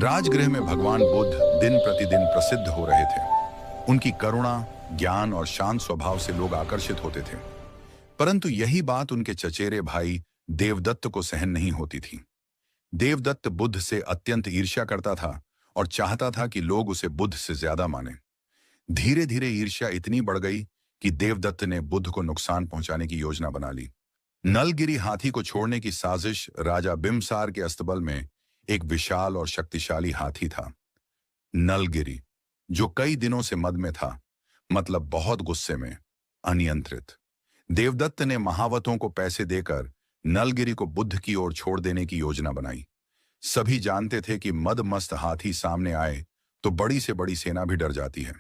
राजगृह में भगवान बुद्ध दिन प्रतिदिन प्रसिद्ध हो रहे थे। उनकी करुणा, ज्ञान और शांत स्वभाव से लोग आकर्षित होते थे। परंतु यही बात उनके चचेरे भाई देवदत्त को सहन नहीं होती थी। देवदत्त बुद्ध से अत्यंत ईर्ष्या करता था और चाहता था कि लोग उसे बुद्ध से ज्यादा माने। धीरे धीरे ईर्ष्या इतनी बढ़ गई कि देवदत्त ने बुद्ध को नुकसान पहुंचाने की योजना बना ली। नलगिरी हाथी को छोड़ने की साजिश। राजा बिम्बसार के अस्तबल में एक विशाल और शक्तिशाली हाथी था, नलगिरी, जो कई दिनों से मद में था, मतलब बहुत गुस्से में, अनियंत्रित। देवदत्त ने महावतों को पैसे देकर नलगिरी को बुद्ध की ओर छोड़ देने की योजना बनाई। सभी जानते थे कि मदमस्त हाथी सामने आए तो बड़ी से बड़ी सेना भी डर जाती है।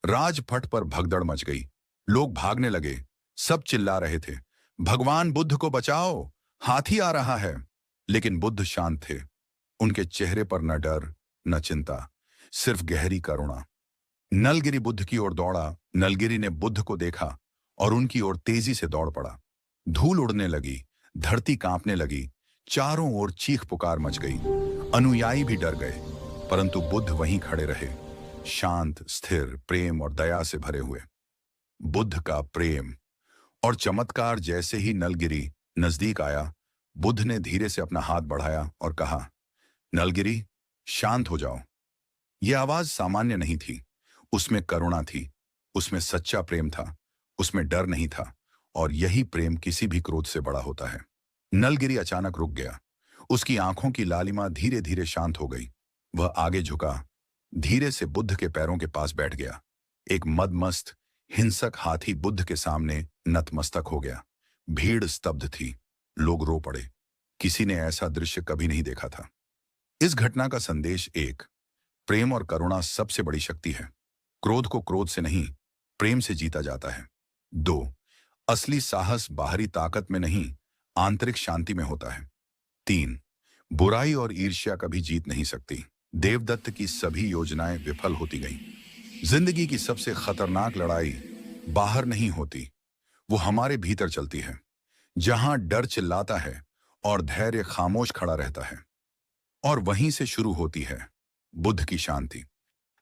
राजपथ पर भगदड़ मच गई। लोग भागने लगे। सब चिल्ला रहे थे, भगवान बुद्ध को बचाओ, हाथी आ रहा है। लेकिन बुद्ध शांत थे। उनके चेहरे पर न डर न चिंता, सिर्फ गहरी करुणा। नलगिरी बुद्ध की ओर दौड़ा। नलगिरी ने बुद्ध को देखा और उनकी ओर तेजी से दौड़ पड़ा। धूल उड़ने लगी, धरती कांपने लगी, चारों ओर चीख पुकार मच गई। अनुयायी भी डर गए, परंतु बुद्ध वहीं खड़े रहे, शांत, स्थिर, प्रेम और दया से भरे हुए। बुद्ध का प्रेम और चमत्कार। जैसे ही नलगिरी नजदीक आया, बुद्ध ने धीरे से अपना हाथ बढ़ाया और कहा, नलगिरी, शांत हो जाओ। यह आवाज सामान्य नहीं थी। उसमें करुणा थी, उसमें सच्चा प्रेम था, उसमें डर नहीं था, और यही प्रेम किसी भी क्रोध से बड़ा होता है। नलगिरी अचानक रुक गया। उसकी आंखों की लालिमा धीरे धीरे शांत हो गई। वह आगे झुका, धीरे से बुद्ध के पैरों के पास बैठ गया। एक मदमस्त, हिंसक हाथी बुद्ध के सामने नतमस्तक हो गया। भीड़ स्तब्ध थी, लोग रो पड़े। किसी ने ऐसा दृश्य कभी नहीं देखा था। इस घटना का संदेश एक, प्रेम और करुणा सबसे बड़ी शक्ति है। क्रोध को क्रोध से नहीं, प्रेम से जीता जाता है। 2, असली साहस बाहरी ताकत में नहीं, आंतरिक शांति में होता है। 3, बुराई और ईर्ष्या कभी जीत नहीं सकती। देवदत्त की सभी योजनाएं विफल होती गईं। जिंदगी की सबसे खतरनाक लड़ाई बाहर नहीं होती, वो हमारे भीतर चलती है, जहां डर चिल्लाता है और धैर्य खामोश खड़ा रहता है। और वहीं से शुरू होती है बुद्ध की शांति।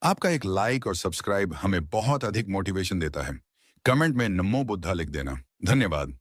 आपका एक लाइक और सब्सक्राइब हमें बहुत अधिक मोटिवेशन देता है। कमेंट में नमो बुद्धा लिख देना। धन्यवाद।